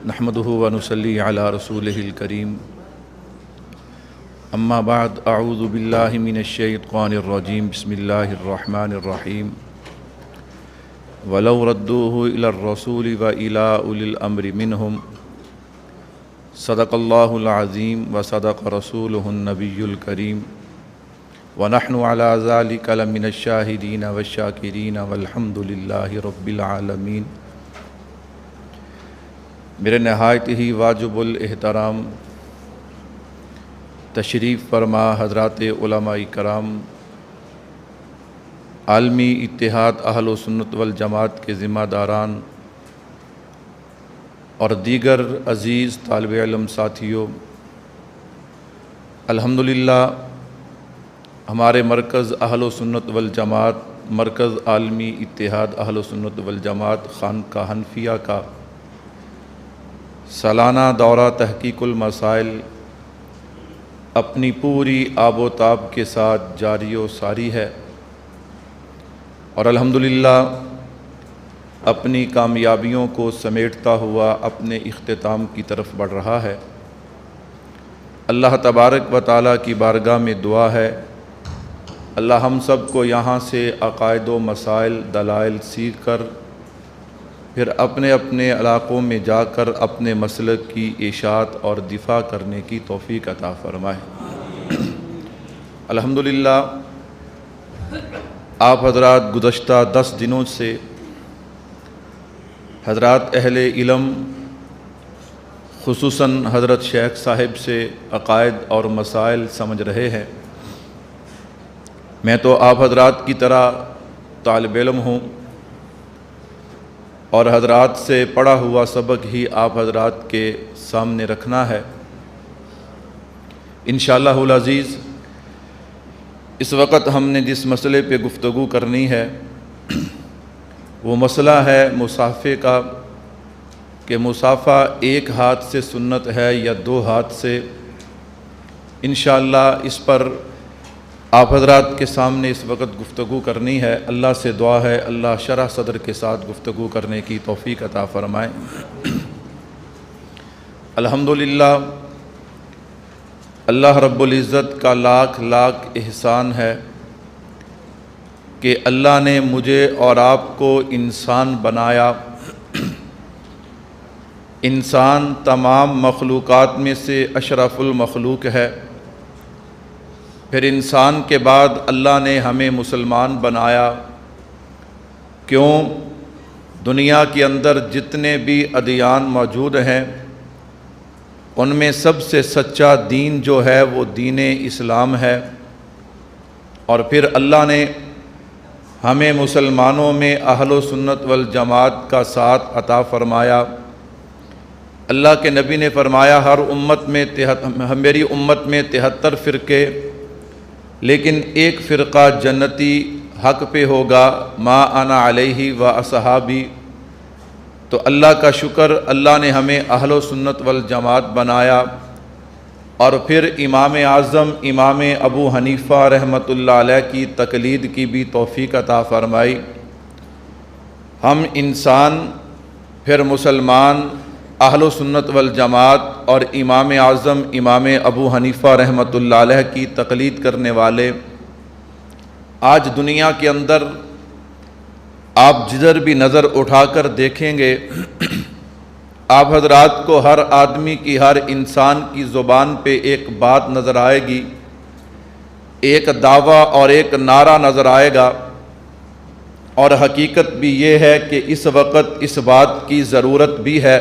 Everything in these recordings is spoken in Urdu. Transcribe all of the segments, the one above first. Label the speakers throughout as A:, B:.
A: نحمده ونصلي على رسوله الكريم اما بعد اعوذ بالله من الشيطان الرجيم بسم الله الرحمن الرحيم ولو ردوه الى الرسول والى اولي الامر منهم صدق الله العظيم وصدق رسوله النبي الكريم ونحن على ذلك لمن الشاهدين والشاكرين والحمد لله رب العالمين۔ میرے نہایت ہی واجب الاحترام تشریف فرما حضرات علماء کرام، عالمی اتحاد اہل و سنت والجماعت کے ذمہ داران اور دیگر عزیز طالب علم ساتھیوں، الحمدللہ ہمارے مرکز اہل و سنت والجماعت، مرکز عالمی اتحاد اہل و سنت والجماعت خانقاہ حنفیہ کا سالانہ دورہ تحقیق المسائل اپنی پوری آب و تاب کے ساتھ جاری و ساری ہے، اور الحمدللہ اپنی کامیابیوں کو سمیٹتا ہوا اپنے اختتام کی طرف بڑھ رہا ہے۔ اللہ تبارک و تعالیٰ کی بارگاہ میں دعا ہے، اللہ ہم سب کو یہاں سے عقائد و مسائل دلائل سیکھ کر پھر اپنے اپنے علاقوں میں جا کر اپنے مسلک کی اشاعت اور دفاع کرنے کی توفیق عطا فرمائے۔ الحمدللہ آپ حضرات گزشتہ 10 دنوں سے حضرات اہل علم خصوصاً حضرت شیخ صاحب سے عقائد اور مسائل سمجھ رہے ہیں۔ میں تو آپ حضرات کی طرح طالب علم ہوں اور حضرات سے پڑھا ہوا سبق ہی آپ حضرات کے سامنے رکھنا ہے۔ انشاءاللہ العزیز اس وقت ہم نے جس مسئلے پہ گفتگو کرنی ہے وہ مسئلہ ہے مصافحے کا، کہ مصافحہ ایک ہاتھ سے سنت ہے یا 2 ہاتھ سے۔ انشاءاللہ اس پر آپ حضرات کے سامنے اس وقت گفتگو کرنی ہے۔ اللہ سے دعا ہے اللہ شرح صدر کے ساتھ گفتگو کرنے کی توفیق عطا فرمائے۔ الحمدللہ اللہ رب العزت کا لاکھ لاکھ احسان ہے کہ اللہ نے مجھے اور آپ کو انسان بنایا۔ انسان تمام مخلوقات میں سے اشرف المخلوق ہے۔ پھر انسان کے بعد اللہ نے ہمیں مسلمان بنایا۔ کیوں؟ دنیا کے اندر جتنے بھی ادیان موجود ہیں ان میں سب سے سچا دین جو ہے وہ دین اسلام ہے، اور پھر اللہ نے ہمیں مسلمانوں میں اہل و سنت والجماعت کا ساتھ عطا فرمایا۔ اللہ کے نبی نے فرمایا ہر امت میں میری امت میں 73 فرقے، لیکن ایک فرقہ جنتی حق پہ ہوگا، ما انا علیہ و اصحابی۔ تو اللہ کا شکر، اللہ نے ہمیں اہل و سنت والجماعت بنایا، اور پھر امام اعظم امام ابو حنیفہ رحمۃ اللہ علیہ کی تقلید کی بھی توفیق عطا فرمائی۔ ہم انسان، پھر مسلمان، اہل و سنت والجماعت اور امام اعظم امام ابو حنیفہ رحمۃ اللہ علیہ کی تقلید کرنے والے، آج دنیا کے اندر آپ جدھر بھی نظر اٹھا کر دیکھیں گے آپ حضرات کو ہر آدمی کی، ہر انسان کی زبان پہ ایک بات نظر آئے گی، ایک دعویٰ اور ایک نعرہ نظر آئے گا، اور حقیقت بھی یہ ہے کہ اس وقت اس بات کی ضرورت بھی ہے۔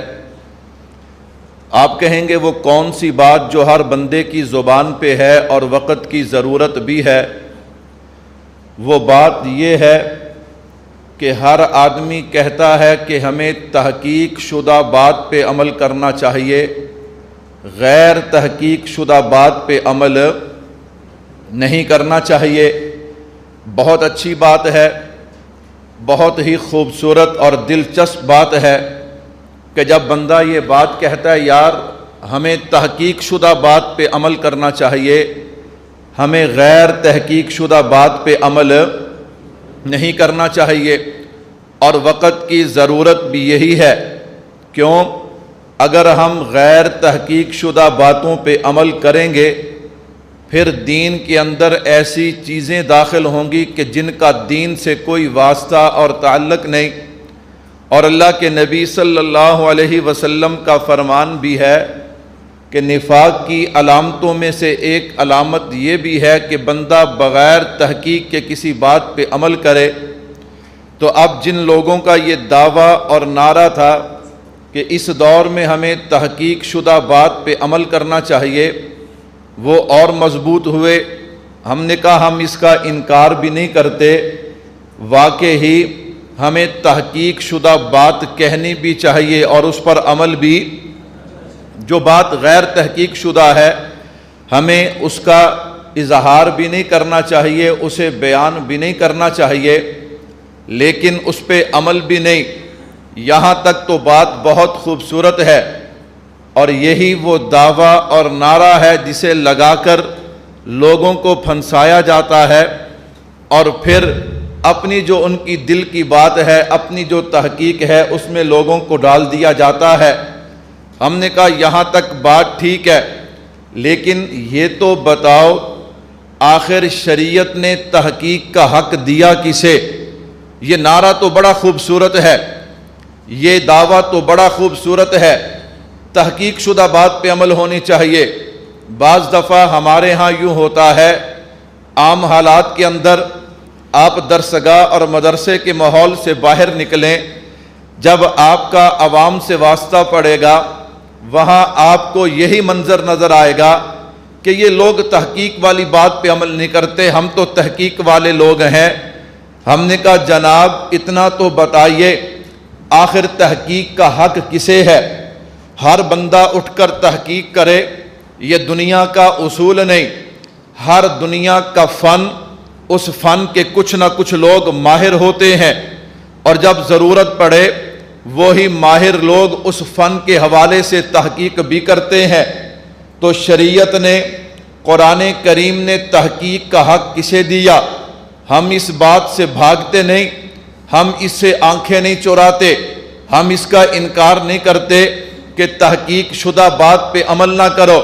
A: آپ کہیں گے وہ کون سی بات جو ہر بندے کی زبان پہ ہے اور وقت کی ضرورت بھی ہے؟ وہ بات یہ ہے کہ ہر آدمی کہتا ہے کہ ہمیں تحقیق شدہ بات پہ عمل کرنا چاہیے، غیر تحقیق شدہ بات پہ عمل نہیں کرنا چاہیے۔ بہت اچھی بات ہے، بہت ہی خوبصورت اور دلچسپ بات ہے کہ جب بندہ یہ بات کہتا ہے یار ہمیں تحقیق شدہ بات پہ عمل کرنا چاہیے، ہمیں غیر تحقیق شدہ بات پہ عمل نہیں کرنا چاہیے، اور وقت کی ضرورت بھی یہی ہے۔ کیوں؟ اگر ہم غیر تحقیق شدہ باتوں پہ عمل کریں گے پھر دین کے اندر ایسی چیزیں داخل ہوں گی کہ جن کا دین سے کوئی واسطہ اور تعلق نہیں، اور اللہ کے نبی صلی اللہ علیہ وسلم کا فرمان بھی ہے کہ نفاق کی علامتوں میں سے ایک علامت یہ بھی ہے کہ بندہ بغیر تحقیق کے کسی بات پہ عمل کرے۔ تو اب جن لوگوں کا یہ دعویٰ اور نعرہ تھا کہ اس دور میں ہمیں تحقیق شدہ بات پہ عمل کرنا چاہیے، وہ اور مضبوط ہوئے۔ ہم نے کہا ہم اس کا انکار بھی نہیں کرتے، واقعی ہمیں تحقیق شدہ بات کہنی بھی چاہیے اور اس پر عمل بھی۔ جو بات غیر تحقیق شدہ ہے ہمیں اس کا اظہار بھی نہیں کرنا چاہیے، اسے بیان بھی نہیں کرنا چاہیے، لیکن اس پہ عمل بھی نہیں۔ یہاں تک تو بات بہت خوبصورت ہے، اور یہی وہ دعویٰ اور نعرہ ہے جسے لگا کر لوگوں کو پھنسایا جاتا ہے، اور پھر اپنی جو ان کی دل کی بات ہے، اپنی جو تحقیق ہے، اس میں لوگوں کو ڈال دیا جاتا ہے۔ ہم نے کہا یہاں تک بات ٹھیک ہے، لیکن یہ تو بتاؤ آخر شریعت نے تحقیق کا حق دیا کسے؟ یہ نعرہ تو بڑا خوبصورت ہے، یہ دعویٰ تو بڑا خوبصورت ہے، تحقیق شدہ بات پہ عمل ہونی چاہیے۔ بعض دفعہ ہمارے ہاں یوں ہوتا ہے، عام حالات کے اندر آپ درسگاہ اور مدرسے کے ماحول سے باہر نکلیں، جب آپ کا عوام سے واسطہ پڑے گا وہاں آپ کو یہی منظر نظر آئے گا کہ یہ لوگ تحقیق والی بات پہ عمل نہیں کرتے، ہم تو تحقیق والے لوگ ہیں۔ ہم نے کہا جناب اتنا تو بتائیے آخر تحقیق کا حق کسے ہے؟ ہر بندہ اٹھ کر تحقیق کرے یہ دنیا کا اصول نہیں، ہر دنیا کا فن، اس فن کے کچھ نہ کچھ لوگ ماہر ہوتے ہیں، اور جب ضرورت پڑے وہی ماہر لوگ اس فن کے حوالے سے تحقیق بھی کرتے ہیں۔ تو شریعت نے، قرآن کریم نے تحقیق کا حق کسے دیا؟ ہم اس بات سے بھاگتے نہیں، ہم اس سے آنکھیں نہیں چراتے، ہم اس کا انکار نہیں کرتے کہ تحقیق شدہ بات پہ عمل نہ کرو،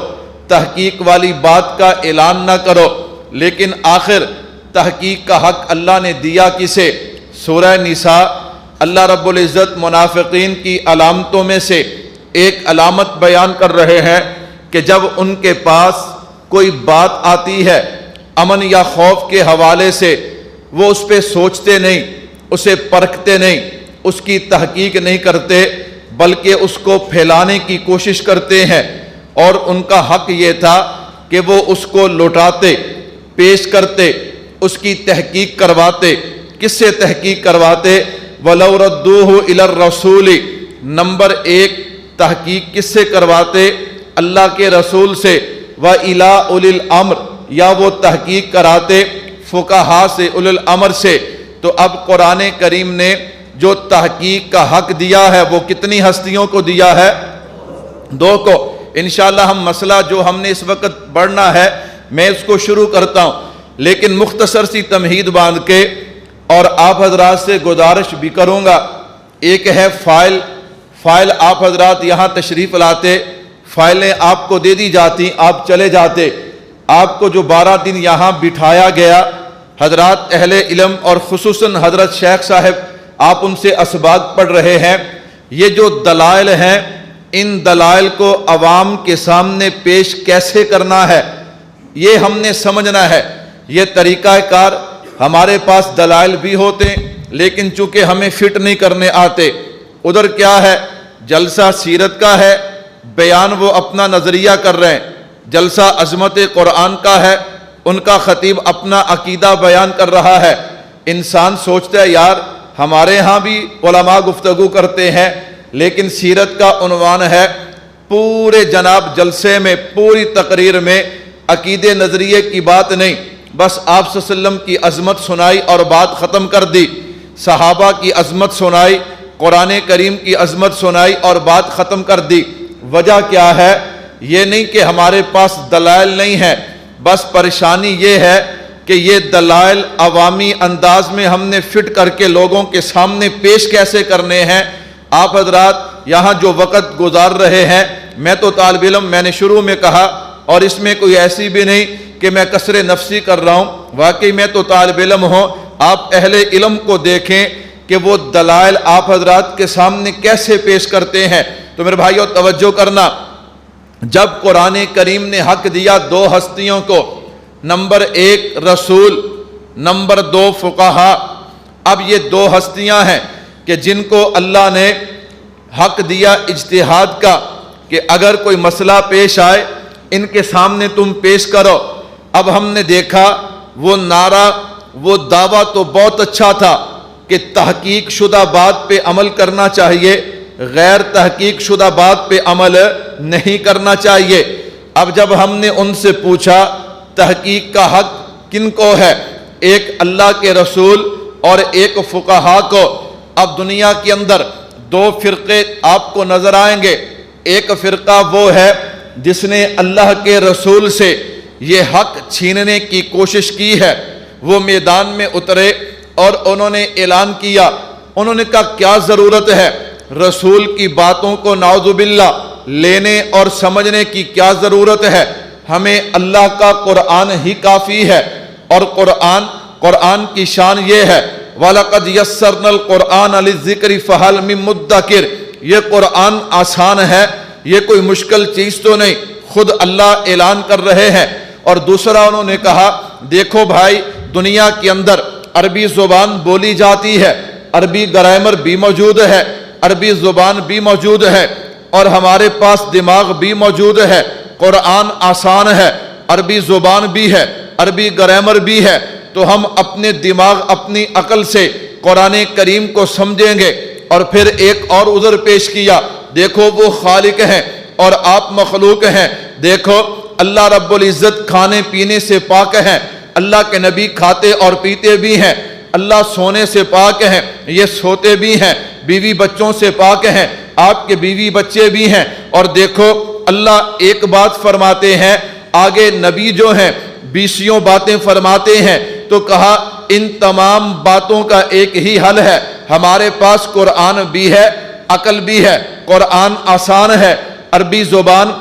A: تحقیق والی بات کا اعلان نہ کرو، لیکن آخر تحقیق کا حق اللہ نے دیا کسے؟ سورہ نساء اللہ رب العزت منافقین کی علامتوں میں سے ایک علامت بیان کر رہے ہیں کہ جب ان کے پاس کوئی بات آتی ہے امن یا خوف کے حوالے سے، وہ اس پہ سوچتے نہیں، اسے پرکھتے نہیں، اس کی تحقیق نہیں کرتے، بلکہ اس کو پھیلانے کی کوشش کرتے ہیں۔ اور ان کا حق یہ تھا کہ وہ اس کو لوٹاتے، پیش کرتے، اس کی تحقیق کرواتے۔ کس سے تحقیق کرواتے؟ وَلَوْ رَدُّوهُ إِلَى الرَّسُولِ، نمبر ایک تحقیق کس سے کرواتے؟ اللہ کے رسول سے۔ وَإِلَىٰ أُولِي الْأَمْرِ، یا وہ تحقیق کراتے فقہاء سے، اولی الامر سے۔ تو اب قرآن کریم نے جو تحقیق کا حق دیا ہے وہ کتنی ہستیوں کو دیا ہے؟ دو کو۔ انشاءاللہ ہم مسئلہ جو ہم نے اس وقت پڑھنا ہے میں اس کو شروع کرتا ہوں، لیکن مختصر سی تمہید باندھ کے، اور آپ حضرات سے گزارش بھی کروں گا۔ ایک ہے فائل آپ حضرات یہاں تشریف لاتے، فائلیں آپ کو دے دی جاتی، آپ چلے جاتے۔ آپ کو جو 12 دن یہاں بٹھایا گیا، حضرات اہل علم اور خصوصاً حضرت شیخ صاحب آپ ان سے اسباق پڑھ رہے ہیں، یہ جو دلائل ہیں ان دلائل کو عوام کے سامنے پیش کیسے کرنا ہے یہ ہم نے سمجھنا ہے۔ یہ طریقہ کار ہمارے پاس دلائل بھی ہوتے ہیں لیکن چونکہ ہمیں فٹ نہیں کرنے آتے۔ ادھر کیا ہے؟ جلسہ سیرت کا ہے، بیان وہ اپنا نظریہ کر رہے ہیں۔ جلسہ عظمت قرآن کا ہے، ان کا خطیب اپنا عقیدہ بیان کر رہا ہے۔ انسان سوچتا ہے یار ہمارے ہاں بھی علماء گفتگو کرتے ہیں، لیکن سیرت کا عنوان ہے، پورے جناب جلسے میں، پوری تقریر میں عقیدے نظریے کی بات نہیں، بس آپ صلی اللہ علیہ وسلم کی عظمت سنائی اور بات ختم کر دی، صحابہ کی عظمت سنائی، قرآن کریم کی عظمت سنائی اور بات ختم کر دی۔ وجہ کیا ہے؟ یہ نہیں کہ ہمارے پاس دلائل نہیں ہیں، بس پریشانی یہ ہے کہ یہ دلائل عوامی انداز میں ہم نے فٹ کر کے لوگوں کے سامنے پیش کیسے کرنے ہیں۔ آپ حضرات یہاں جو وقت گزار رہے ہیں، میں تو طالب علم، میں نے شروع میں کہا، اور اس میں کوئی ایسی بھی نہیں کہ میں کسر نفسی کر رہا ہوں، واقعی میں تو طالب علم ہوں۔ آپ اہل علم کو دیکھیں کہ وہ دلائل آپ حضرات کے سامنے کیسے پیش کرتے ہیں۔ تو میرے بھائیو توجہ کرنا، جب قرآن کریم نے حق دیا دو ہستیوں کو، نمبر 1 رسول، نمبر 2 فقہا، اب یہ دو ہستیاں ہیں کہ جن کو اللہ نے حق دیا اجتہاد کا کہ اگر کوئی مسئلہ پیش آئے ان کے سامنے تم پیش کرو۔ اب ہم نے دیکھا وہ نعرہ، وہ دعویٰ تو بہت اچھا تھا کہ تحقیق شدہ بات پہ عمل کرنا چاہیے، غیر تحقیق شدہ بات پہ عمل نہیں کرنا چاہیے۔ اب جب ہم نے ان سے پوچھا تحقیق کا حق کن کو ہے، ایک اللہ کے رسول اور ایک فقہا کو۔ اب دنیا کے اندر دو فرقے آپ کو نظر آئیں گے، ایک فرقہ وہ ہے جس نے اللہ کے رسول سے یہ حق چھیننے کی کوشش کی ہے، وہ میدان میں اترے اور انہوں نے اعلان کیا، انہوں نے کہا کیا ضرورت ہے رسول کی باتوں کو نعوذ باللہ لینے اور سمجھنے کی، کیا ضرورت ہے، ہمیں اللہ کا قرآن ہی کافی ہے۔ اور قرآن کی شان یہ ہے وَلَقَدْ يَسَّرْنَا الْقُرْآنَ لِلذِّكْرِ فَهَلْ مِن مُدَّكِرٍ، یہ قرآن آسان ہے، یہ کوئی مشکل چیز تو نہیں، خود اللہ اعلان کر رہے ہیں۔ اور دوسرا انہوں نے کہا دیکھو بھائی، دنیا کے اندر عربی زبان بولی جاتی ہے، عربی گرامر بھی موجود ہے، عربی زبان بھی موجود ہے، اور ہمارے پاس دماغ بھی موجود ہے، قرآن آسان ہے، عربی زبان بھی ہے، عربی گرامر بھی ہے، تو ہم اپنے دماغ اپنی عقل سے قرآن کریم کو سمجھیں گے۔ اور پھر ایک اور عذر پیش کیا، دیکھو وہ خالق ہیں اور آپ مخلوق ہیں، دیکھو اللہ رب العزت کھانے پینے سے پاک ہیں، اللہ کے نبی کھاتے اور پیتے بھی ہیں، اللہ سونے سے پاک ہیں، یہ سوتے بھی ہیں، بیوی بچوں سے پاک ہیں، آپ کے بیوی بچے بھی ہیں۔ اور دیکھو اللہ ایک بات فرماتے ہیں، آگے نبی جو ہیں 20 باتیں فرماتے ہیں، تو کہا ان تمام باتوں کا ایک ہی حل ہے، ہمارے پاس قرآن بھی ہے، عقل بھی ہے، قرآن آسان ہے، عربی زبان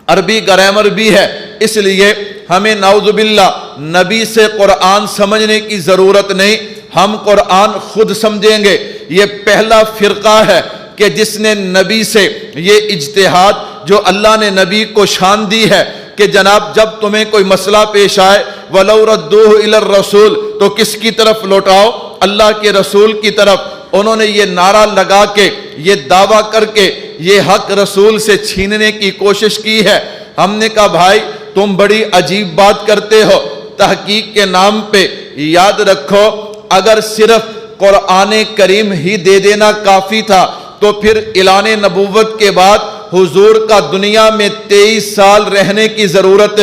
A: عربی گرامر بھی ہے، اس لیے ہمیں نعوذ باللہ نبی سے قرآن سمجھنے کی ضرورت نہیں، ہم قرآن خود سمجھیں گے۔ یہ پہلا فرقہ ہے کہ جس نے نبی سے یہ اجتہاد جو اللہ نے نبی کو شان دی ہے کہ جناب جب تمہیں کوئی مسئلہ پیش آئے وَلَوْ رَدُّوهُ إِلَى الرَّسُولِ، تو کس کی طرف لوٹاؤ؟ اللہ کے رسول کی طرف۔ انہوں نے یہ نعرہ لگا کے، یہ دعویٰ کر کے یہ حق رسول سے چھیننے کی کوشش کی ہے۔ ہم نے کہا بھائی تم بڑی عجیب بات کرتے ہو، تحقیق کے نام پہ یاد رکھو اگر صرف قرآن کریم ہی دے دینا کافی تھا تو پھر اعلان نبوت کے بعد حضور کا دنیا میں 23 سال رہنے کی ضرورت،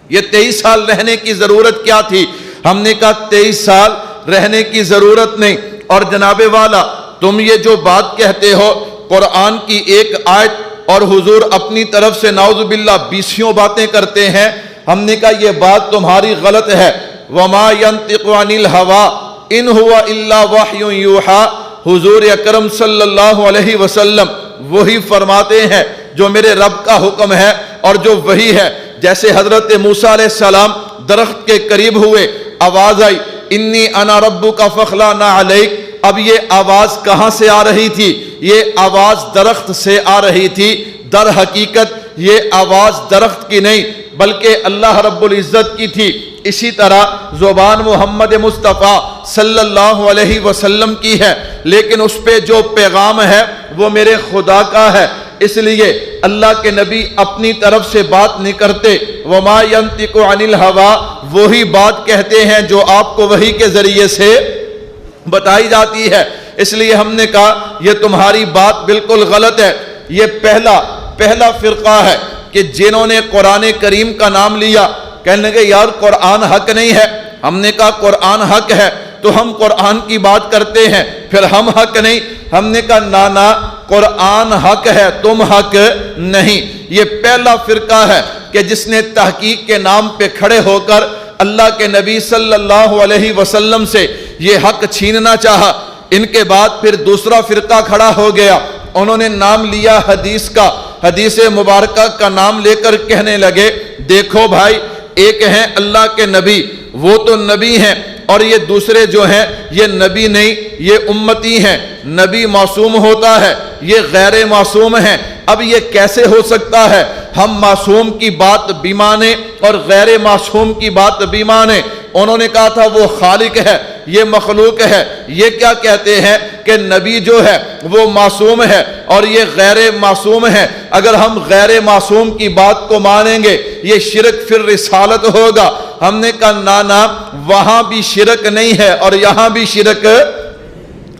A: یہ 23 سال رہنے کی ضرورت کیا تھی؟ ہم نے کہا 23 سال رہنے کی ضرورت نہیں۔ اور جناب والا تم یہ جو بات کہتے ہو قرآن کی ایک آیت اور حضور اپنی طرف سے نعوذ باللہ 20 باتیں کرتے ہیں، ہم نے کہا یہ بات تمہاری غلط ہے۔ وَمَا يَنطِقُ عَنِ الْهَوَىٰ إِنْ هُوَ إِلَّا وَحْيٌ يُوحَىٰ، حضور اکرم صلی اللہ علیہ وسلم وہی فرماتے ہیں جو میرے رب کا حکم ہے اور جو وہی ہے۔ جیسے حضرت موسیٰ علیہ السلام درخت کے قریب ہوئے، آواز آئی انی انا ربک فاخلعن علیک، اب یہ آواز کہاں سے آ رہی تھی؟ یہ آواز درخت سے آ رہی تھی۔ در حقیقت یہ آواز درخت کی نہیں بلکہ اللہ رب العزت کی تھی۔ اسی طرح زبان محمد مصطفیٰ صلی اللہ علیہ وسلم کی ہے، لیکن اس پہ جو پیغام ہے وہ میرے خدا کا ہے، اس لیے اللہ کے نبی اپنی طرف سے بات نہیں کرتے۔ وما ينطق عن الهوى، وہی بات کہتے ہیں جو آپ کو وحی کے ذریعے سے بتائی جاتی ہے۔ اس لیے ہم نے کہا یہ تمہاری بات بالکل غلط ہے۔ یہ پہلا فرقہ ہے کہ جنہوں نے قرآن کریم کا نام لیا، کہنے لگے یار قرآن حق نہیں ہے۔ ہم نے کہا قرآن حق ہے تو ہم قرآن کی بات کرتے ہیں، پھر ہم حق نہیں۔ ہم نے کہا نا قرآن حق ہے، تم حق نہیں۔ یہ پہلا فرقہ ہے کہ جس نے تحقیق کے نام پہ کھڑے ہو کر اللہ کے نبی صلی اللہ علیہ وسلم سے یہ حق چھیننا چاہا۔ ان کے بعد پھر دوسرا فرقہ کھڑا ہو گیا انہوں نے نام لیا حدیث کا، حدیث مبارکہ کا نام لے کر کہنے لگے دیکھو بھائی، ایک ہیں اللہ کے نبی، وہ تو نبی ہیں، اور یہ دوسرے جو ہیں یہ نبی نہیں، یہ امتی ہیں۔ نبی معصوم ہوتا ہے، یہ غیر معصوم ہیں۔ اب یہ کیسے ہو سکتا ہے ہم معصوم کی بات بھی مانیں اور غیر معصوم کی بات بھی مانیں؟ انہوں نے کہا تھا وہ خالق ہے، یہ مخلوق ہے، یہ کیا کہتے ہیں کہ نبی جو ہے وہ معصوم ہے اور یہ غیر معصوم ہے۔ اگر ہم غیر معصوم کی بات کو مانیں گے یہ شرک فی الرسالت ہوگا۔ ہم نے کہا نا وہاں بھی شرک نہیں ہے اور یہاں بھی شرک۔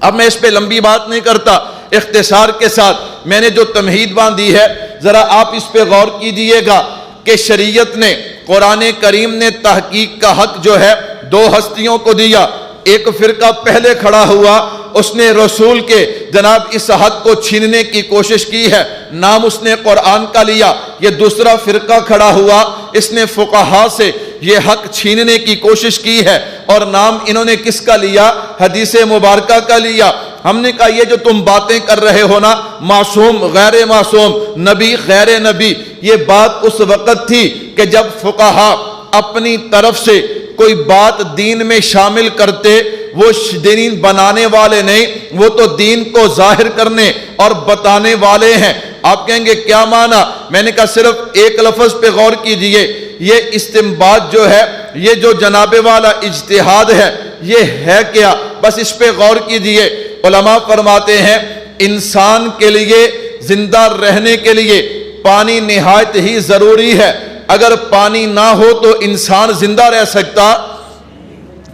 A: اب میں اس پہ لمبی بات نہیں کرتا، اختصار کے ساتھ میں نے جو تمہید باندھی ہے ذرا آپ اس پہ غور کیجئے گا کہ شریعت نے، قرآن کریم نے تحقیق کا حق جو ہے دو ہستیوں کو دیا۔ ایک فرقہ پہلے کھڑا ہوا، اس نے رسول کے جناب اس حق کو چھیننے کی کوشش کی ہے، نام اس نے قرآن کا لیا۔ یہ دوسرا فرقہ کھڑا ہوا، اس نے فقہا سے یہ حق چھیننے کی کوشش کی ہے اور نام انہوں نے کس کا لیا؟ حدیث مبارکہ کا لیا۔ ہم نے کہا یہ جو تم باتیں کر رہے ہو نا، معصوم غیر معصوم، نبی غیر نبی، یہ بات اس وقت تھی کہ جب فقہا اپنی طرف سے کوئی بات دین میں شامل کرتے، وہ دین بنانے والے نہیں، وہ تو دین کو ظاہر کرنے اور بتانے والے ہیں۔ آپ کہیں گے کیا معنی؟ میں نے کہا صرف ایک لفظ پہ غور کیجئے، یہ استنباط جو ہے، یہ جو جناب والا اجتہاد ہے، یہ ہے کیا؟ بس اس پہ غور کیجئے۔ علماء فرماتے ہیں انسان کے لیے زندہ رہنے کے لیے پانی نہایت ہی ضروری ہے۔ اگر پانی نہ ہو تو انسان زندہ رہ سکتا؟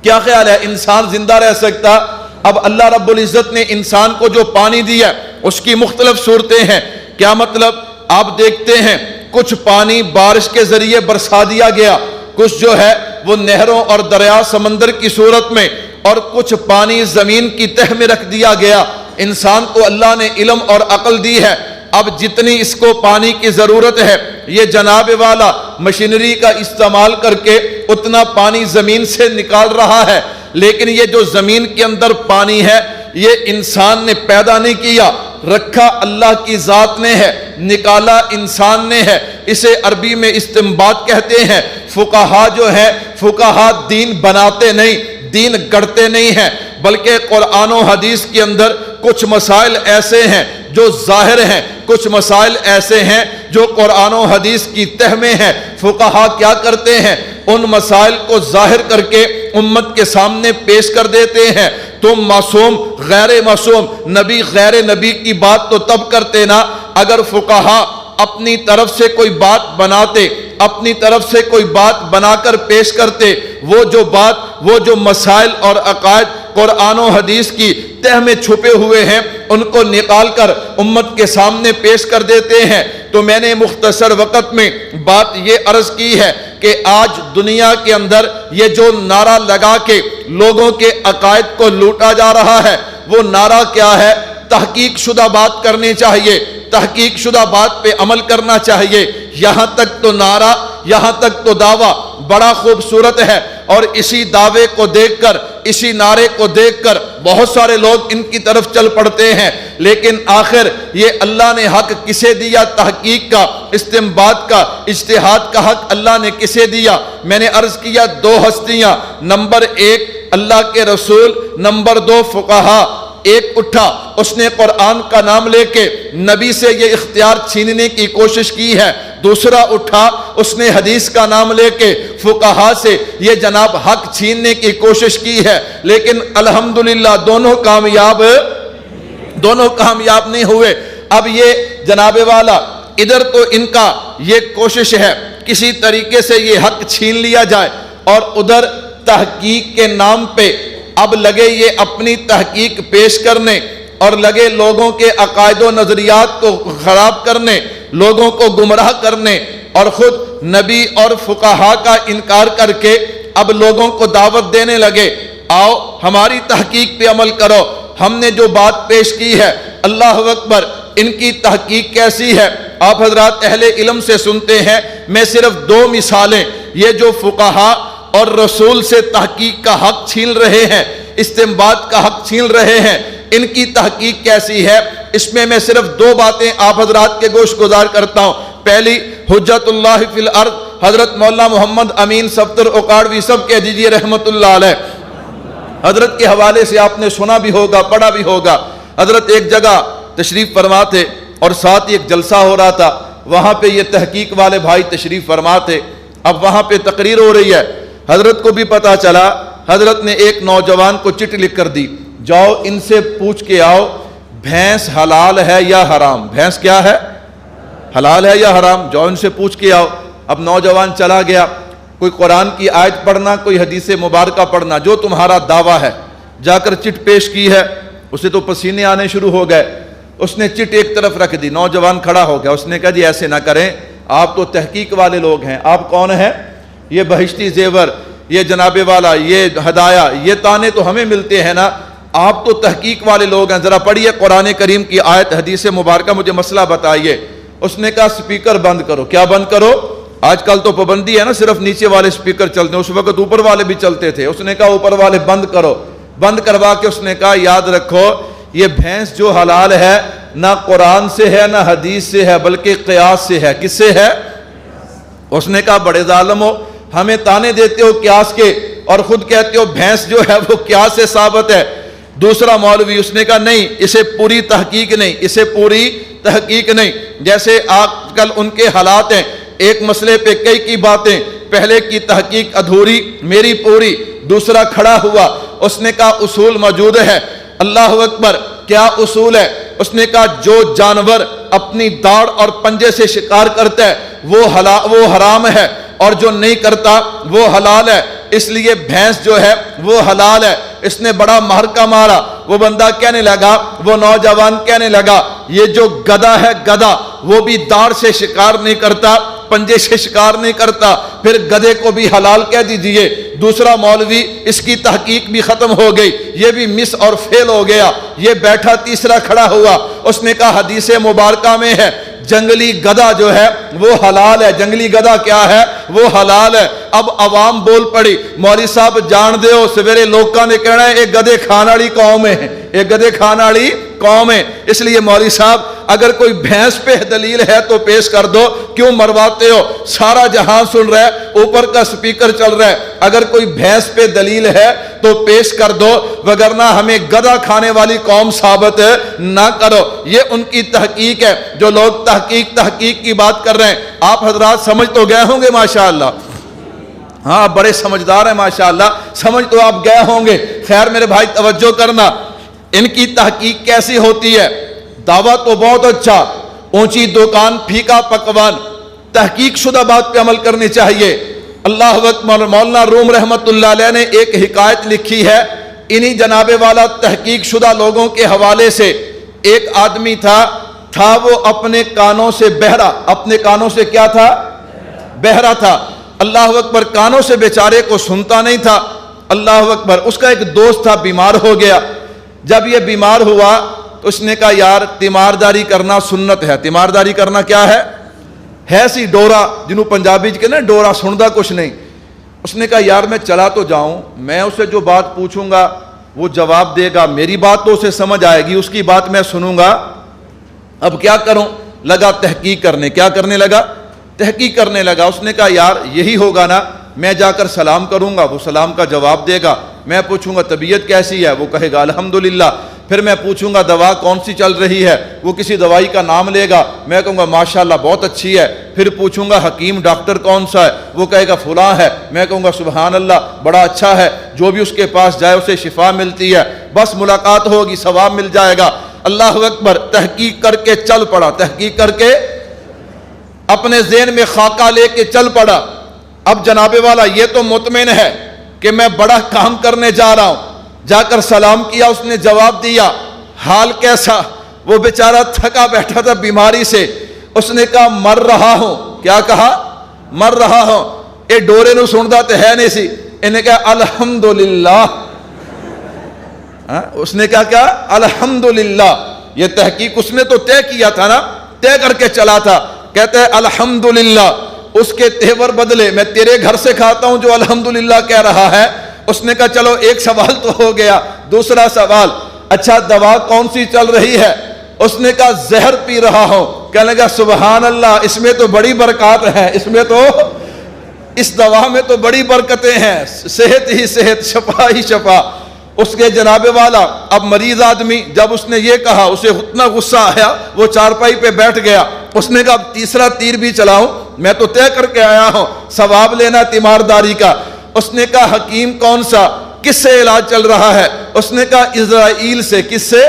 A: کیا خیال ہے انسان زندہ رہ سکتا؟ اب اللہ رب العزت نے انسان کو جو پانی دیا اس کی مختلف صورتیں ہیں۔ کیا مطلب؟ آپ دیکھتے ہیں کچھ پانی بارش کے ذریعے برسا دیا گیا، کچھ جو ہے وہ نہروں اور دریا سمندر کی صورت میں، اور کچھ پانی زمین کی تہ میں رکھ دیا گیا۔ انسان کو اللہ نے علم اور عقل دی ہے، اب جتنی اس کو پانی کی ضرورت ہے یہ جناب والا مشینری کا استعمال کر کے اتنا پانی زمین سے نکال رہا ہے۔ لیکن یہ جو زمین کے اندر پانی ہے یہ انسان نے پیدا نہیں کیا، رکھا اللہ کی ذات نے ہے، نکالا انسان نے ہے۔ اسے عربی میں استنباط کہتے ہیں۔ فقہا جو ہے، فقہا دین بناتے نہیں، دین گڑھتے نہیں ہیں، بلکہ قرآن و حدیث کے اندر کچھ مسائل ایسے ہیں جو ظاہر ہیں، کچھ مسائل ایسے ہیں جو قرآن و حدیث کی تہ میں ہیں۔ فقہا کیا کرتے ہیں؟ ان مسائل کو ظاہر کر کے امت کے سامنے پیش کر دیتے ہیں۔ تم معصوم غیر معصوم، نبی غیر نبی کی بات تو تب کرتے نا اگر فقہا اپنی طرف سے کوئی بات بناتے، اپنی طرف سے کوئی بات بنا کر پیش کرتے، وہ جو بات، وہ جو مسائل اور عقائد قرآن و حدیث کی تہ میں چھپے ہوئے ہیں ان کو نکال کر امت کے سامنے پیش کر دیتے ہیں۔ تو میں نے مختصر وقت میں بات یہ عرض کی ہے کہ آج دنیا کے اندر یہ جو نعرہ لگا کے لوگوں کے عقائد کو لوٹا جا رہا ہے، وہ نعرہ کیا ہے؟ تحقیق شدہ بات کرنی چاہیے، تحقیق شدہ بات پہ عمل کرنا چاہیے۔ یہاں تک تو نعرہ، یہاں تک تو دعویٰ بڑا خوبصورت ہے، اور اسی دعوے کو دیکھ کر، اسی نعرے کو دیکھ کر بہت سارے لوگ ان کی طرف چل پڑتے ہیں۔ لیکن آخر یہ اللہ نے حق کسے دیا؟ تحقیق کا، استنباط کا، اجتہاد کا حق اللہ نے کسے دیا؟ میں نے عرض کیا دو ہستیاں، نمبر ایک اللہ کے رسول، نمبر دو فقہا۔ ایک اٹھا، اس نے قرآن کا نام لے کے نبی سے یہ اختیار چھیننے کی کوشش کی ہے، دوسرا اٹھا، اس نے حدیث کا نام لے کے فقہا سے یہ جناب حق چھیننے کی کوشش کی ہے۔ لیکن الحمدللہ دونوں کامیاب نہیں ہوئے۔ اب یہ جناب والا ادھر تو ان کا یہ کوشش ہے کسی طریقے سے یہ حق چھین لیا جائے، اور ادھر تحقیق کے نام پہ اب لگے یہ اپنی تحقیق پیش کرنے اور لگے لوگوں کے عقائد و نظریات کو خراب کرنے، لوگوں کو گمراہ کرنے، اور خود نبی اور فقہا کا انکار کر کے اب لوگوں کو دعوت دینے لگے، آؤ ہماری تحقیق پہ عمل کرو۔ ہم نے جو بات پیش کی ہے، اللہ اکبر، ان کی تحقیق کیسی ہے آپ حضرات اہل علم سے سنتے ہیں۔ میں صرف دو مثالیں، یہ جو فقہا اور رسول سے تحقیق کا حق چھین رہے ہیں، استنباط کا حق چھین رہے ہیں، ان کی تحقیق کیسی ہے، اس میں صرف 2 باتیں آپ حضرات کے گوش گزار کرتا ہوں۔ پہلی، حجت اللہ فی الارض حضرت مولانا محمد امین صفدر اکاڑوی، سب کہہ دیجئے رحمت اللہ علیہ۔ حضرت کے حوالے سے آپ نے سنا بھی ہوگا، پڑھا بھی ہوگا۔ حضرت ایک جگہ تشریف فرما تھے اور ساتھ ہی ایک جلسہ ہو رہا تھا، وہاں پہ یہ تحقیق والے بھائی تشریف فرما تھے۔ اب وہاں پہ تقریر ہو رہی ہے، حضرت کو بھی پتا چلا، حضرت نے ایک نوجوان کو چٹ لکھ کر دی، جاؤ ان سے پوچھ کے آؤ بھینس حلال ہے یا حرام، بھینس کیا ہے، حلال ہے یا حرام، جاؤ ان سے پوچھ کے آؤ۔ اب نوجوان چلا گیا، کوئی قرآن کی آیت پڑھنا، کوئی حدیث مبارکہ پڑھنا، جو تمہارا دعویٰ ہے، جا کر چٹ پیش کی ہے۔ اسے تو پسینے آنے شروع ہو گئے، اس نے چٹ ایک طرف رکھ دی، نوجوان کھڑا ہو گیا، اس نے کہا جی ایسے نہ کریں، آپ تو تحقیق والے لوگ ہیں، آپ کون ہیں؟ یہ بہشتی زیور، یہ جناب والا، یہ ہدایہ، یہ تانے تو ہمیں ملتے ہیں نا، آپ تو تحقیق والے لوگ ہیں، ذرا پڑھیے قرآن کریم کی آیت حدیث مبارکہ، مجھے مسئلہ بتائیے۔ اس نے کہا سپیکر بند کرو۔ کیا بند کرو؟ آج کل تو پابندی ہے نا، صرف نیچے والے سپیکر چلتے ہیں، اس وقت اوپر والے بھی چلتے تھے۔ اس نے کہا اوپر والے بند کرو۔ بند کروا کے اس نے کہا یاد رکھو، یہ بھینس جو حلال ہے نہ قرآن سے ہے نہ حدیث سے ہے، بلکہ قیاس سے ہے۔ کس سے ہے؟ اس نے کہا بڑے ظالم ہو، ہمیں تانے دیتے ہو قیاس کے اور خود کہتے ہو بھینس جو ہے وہ قیاس سے ثابت ہے۔ دوسرا مولوی، اس نے کہا نہیں، اسے پوری تحقیق نہیں، اسے پوری تحقیق نہیں۔ جیسے آج کل ان کے حالات ہیں، ایک مسئلے پہ کئی کی باتیں، پہلے کی تحقیق ادھوری، میری پوری۔ دوسرا کھڑا ہوا، اس نے کہا اصول موجود ہے۔ اللہ اکبر، کیا اصول ہے؟ اس نے کہا جو جانور اپنی داڑھ اور پنجے سے شکار کرتا ہے وہ حرام ہے، اور جو نہیں کرتا وہ حلال ہے، اس لیے بھینس جو ہے وہ حلال ہے۔ اس نے بڑا مہرکا مارا، وہ بندہ کہنے لگا، وہ نوجوان کہنے لگا یہ جو گدھا ہے گدھا، وہ بھی داڑھ سے شکار نہیں کرتا، پنجے سے شکار نہیں کرتا، پھر گدھے کو بھی حلال کہہ دیجئے۔ دوسرا مولوی، اس کی تحقیق بھی ختم ہو گئی، یہ بھی مس اور فیل ہو گیا۔ یہ بیٹھا، تیسرا کھڑا ہوا، اس نے کہا حدیث مبارکہ میں ہے جنگلی گدھا جو ہے وہ حلال ہے۔ جنگلی گدھا کیا ہے؟ وہ حلال ہے۔ اب عوام بول پڑی، مولوی صاحب جان دے ہو سویرے لوگوں نے کہنا ہے ایک گدھے کھان والی قوم ہے، ایک گدھے کھان والی قوم ہے۔ اس لیے مولوی صاحب اگر کوئی بھینس پہ دلیل ہے تو پیش کر دو، کیوں مرواتے ہو؟ سارا جہان سن رہا ہے، اوپر کا سپیکر چل رہا ہے، اگر کوئی بھینس پہ دلیل ہے تو پیش کر دو، وگرنہ ہمیں گدھا کھانے والی قوم ثابت نہ کرو۔ یہ ان کی تحقیق ہے۔ جو لوگ تحقیق کی بات کر رہے ہیں، آپ حضرات سمجھ تو گئے ہوں گے ماشاءاللہ، ہاں بڑے سمجھدار ہیں ماشاءاللہ، سمجھ تو آپ گئے ہوں گے۔ خیر میرے بھائی توجہ کرنا، ان کی تحقیق کیسی ہوتی ہے؟ دعویٰ تو بہت اچھا، اونچی دکان پھیکا پکوان، تحقیق شدہ بات پہ عمل کرنی چاہیے۔ اللہ اکبر، مولانا روم رحمت اللہ علیہ نے ایک حکایت لکھی ہے انہی جناب والا تحقیق شدہ لوگوں کے حوالے سے۔ ایک آدمی تھا وہ اپنے کانوں سے بہرا، اپنے کانوں سے کیا تھا؟ بہرا تھا۔ اللہ اکبر، کانوں سے بیچارے کو سنتا نہیں تھا۔ اللہ اکبر، اس کا ایک دوست تھا بیمار ہو گیا۔ جب یہ بیمار ہوا تو اس نے کہا یار تیمارداری کرنا سنت ہے۔ تیمارداری کرنا کیا ہے سی ڈورا، جنہوں پنجابی کے نا ڈورا سندا کچھ نہیں۔ اس نے کہا یار میں چلا تو جاؤں، میں اسے جو بات پوچھوں گا وہ جواب دے گا، میری بات تو اسے سمجھ آئے گی، اس کی بات میں سنوں گا، اب کیا کروں؟ لگا تحقیق کرنے۔ کیا کرنے لگا؟ تحقیق کرنے لگا۔ اس نے کہا یار یہی ہوگا نا، میں جا کر سلام کروں گا، وہ سلام کا جواب دے گا، میں پوچھوں گا طبیعت کیسی ہے، وہ کہے گا الحمدللہ، پھر میں پوچھوں گا دوا کون سی چل رہی ہے، وہ کسی دوائی کا نام لے گا، میں کہوں گا ماشاءاللہ بہت اچھی ہے، پھر پوچھوں گا حکیم ڈاکٹر کون سا ہے، وہ کہے گا فلاں ہے، میں کہوں گا سبحان اللہ بڑا اچھا ہے، جو بھی اس کے پاس جائے اسے شفا ملتی ہے، بس ملاقات ہوگی ثواب مل جائے گا۔ اللہ اکبر، تحقیق کر کے چل پڑا، تحقیق کر کے اپنے ذہن میں خاکہ لے کے چل پڑا۔ اب جناب والا یہ تو مطمئن ہے کہ میں بڑا کام کرنے جا رہا ہوں، جا کر سلام کیا، اس نے جواب دیا، حال کیسا؟ وہ بیچارہ تھکا بیٹھا تھا بیماری سے۔ اس نے کہا مر رہا ہوں۔ کیا کہا؟ مر رہا ہوں۔ اے ڈورے نو سندا تے ہے نہیں سی، انہیں کہا الحمدللہ۔ اس نے کہا الحمدللہ۔ یہ تحقیق اس نے تو طے کیا تھا نا، طے کر کے چلا تھا۔ کہتا ہے الحمدللہ، اس کے تیور بدلے میں تیرے گھر سے کھاتا ہوں جو الحمدللہ کہہ رہا ہے۔ اس نے کہا چلو ایک سوال تو ہو گیا، دوسرا سوال، اچھا دوا کون سی چل رہی ہے؟ اس نے کہا زہر پی رہا ہوں۔ کہنے لگا سبحان اللہ، اس میں تو بڑی برکات ہیں، اس دوا میں تو بڑی برکتیں ہیں، صحت ہی صحت، شفا ہی شفا۔ اس کے جناب والا اب مریض آدمی، جب اس نے یہ کہا اسے اتنا غصہ آیا، وہ چارپائی پہ بیٹھ گیا۔ اس نے کہا تیسرا تیر بھی چلاؤں، میں تو طے کر کے آیا ہوں ثواب لینا تیمارداری کا۔ اس نے کہا حکیم کون سا، کس سے علاج چل رہا ہے؟ اس نے کہا اسرائیل سے۔ کس سے؟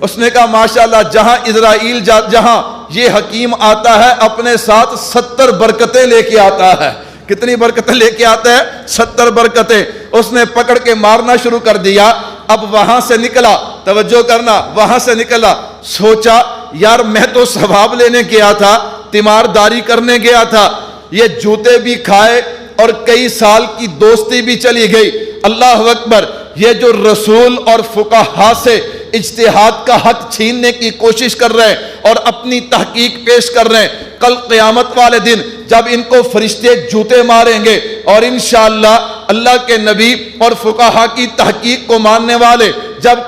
A: اس نے کہا ماشاءاللہ، جہاں اسرائیل جہاں یہ حکیم آتا ہے اپنے ساتھ 70 برکتیں لے کے آتا ہے۔ کتنی برکتیں لے کے آتا ہے؟ 70 برکتیں۔ اس نے پکڑ کے مارنا شروع کر دیا۔ اب وہاں سے نکلا، توجہ کرنا، وہاں سے نکلا، سوچا یار میں تو ثواب لینے گیا تھا، تیمارداری کرنے گیا تھا، یہ جوتے بھی کھائے اور کئی سال کی دوستی بھی چلی گئی۔ اللہ اکبر، یہ جو رسول اور فقہا سے اجتہاد کا حق چھیننے کی کوشش کر رہے ہیں اور اپنی تحقیق پیش کر رہے ہیں، کل قیامت والے دن جب ان کو فرشتے جوتے ماریں گے اور انشاءاللہ اللہ کے نبی اور فقہا کی تحقیق کو ماننے والے جب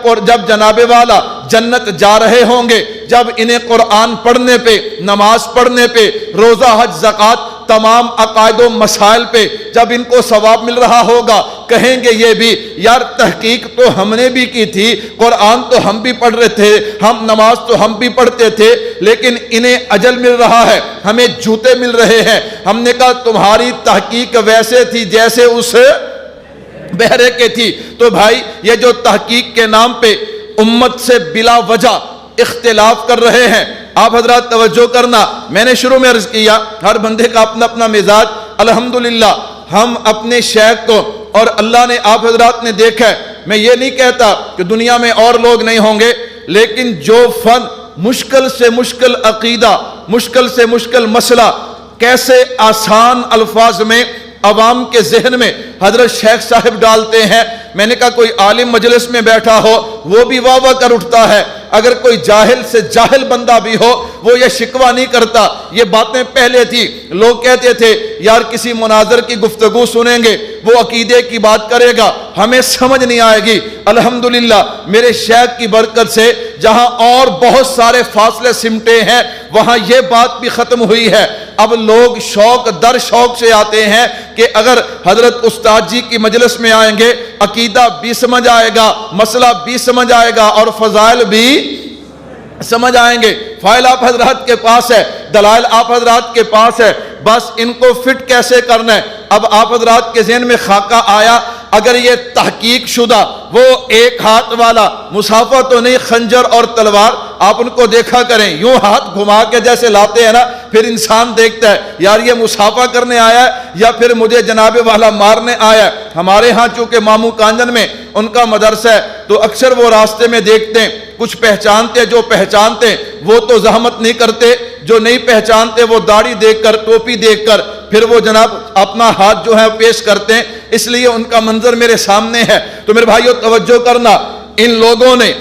A: جناب والا جنت جا رہے ہوں گے، جب انہیں قرآن پڑھنے پہ، نماز پڑھنے پہ، روزہ حج زکوٰۃ تمام عقائد و مسائل پہ جب ان کو ثواب مل رہا ہوگا، کہیں گے یہ بھی یار تحقیق تو ہم نے بھی کی تھی، قرآن تو ہم بھی پڑھ رہے تھے، ہم نماز تو ہم بھی پڑھتے تھے، لیکن انہیں اجل مل رہا ہے، ہمیں جوتے مل رہے ہیں۔ ہم نے کہا تمہاری تحقیق ویسے تھی جیسے اس بہرے کے تھی۔ تو بھائی یہ جو تحقیق کے نام پہ امت سے بلا وجہ اختلاف کر رہے ہیں، آپ حضرات توجہ کرنا، میں نے شروع میں عرض کیا ہر بندے کا اپنا اپنا مزاج۔ الحمدللہ ہم اپنے شیخ کو، اور اللہ نے آپ حضرات نے دیکھا ہے، میں یہ نہیں کہتا کہ دنیا میں اور لوگ نہیں ہوں گے، لیکن جو فن مشکل سے مشکل عقیدہ، مشکل سے مشکل مسئلہ کیسے آسان الفاظ میں عوام کے ذہن میں حضرت شیخ صاحب ڈالتے ہیں، میں نے کہا کوئی عالم مجلس میں بیٹھا ہو وہ بھی واہ واہ کر اٹھتا ہے، اگر کوئی جاہل سے جاہل بندہ بھی ہو وہ یہ شکوہ نہیں کرتا۔ یہ باتیں پہلے تھی، لوگ کہتے تھے یار کسی مناظر کی گفتگو سنیں گے، وہ عقیدے کی بات کرے گا، ہمیں سمجھ نہیں آئے گی۔ الحمدللہ میرے شیخ کی برکت سے جہاں اور بہت سارے فاصلے سمٹے ہیں وہاں یہ بات بھی ختم ہوئی ہے۔ اب لوگ شوق در شوق سے آتے ہیں کہ اگر حضرت استاد جی کی مجلس میں آئیں گے عقیدہ بھی سمجھ آئے گا، مسئلہ بھی سمجھ آئے گا اور فضائل بھی سمجھ آئیں گے۔ فائل آپ حضرات کے پاس ہے، دلائل آپ حضرات کے پاس ہے، بس ان کو فٹ کیسے کرنا ہے۔ اب آپ حضرات کے ذہن میں خاکہ آیا، اگر یہ تحقیق شدہ وہ ایک ہاتھ والا مصافہ تو نہیں، خنجر اور تلوار، آپ ان کو دیکھا کریں یوں ہاتھ گھما کے جیسے لاتے ہیں نا، پھر انسان دیکھتا ہے یار یہ مصافہ کرنے آیا ہے یا پھر مجھے جناب والا مارنے آیا ہے۔ ہمارے ہاں چونکہ ماموں کانجن میں ان کا مدرسہ ہے تو اکثر وہ راستے میں دیکھتے ہیں، کچھ پہچانتے، جو پہچانتے وہ تو زحمت نہیں کرتے، جو نہیں پہچانتے وہ داڑھی دیکھ کر، ٹوپی دیکھ کر پھر وہ جناب اپنا ہاتھ جو ہے پیش کرتے ہیں، اس لیے ان کا منظر میرے سامنے ہے۔ تو میرے بھائیو توجہ کرنا، ان لوگوں نے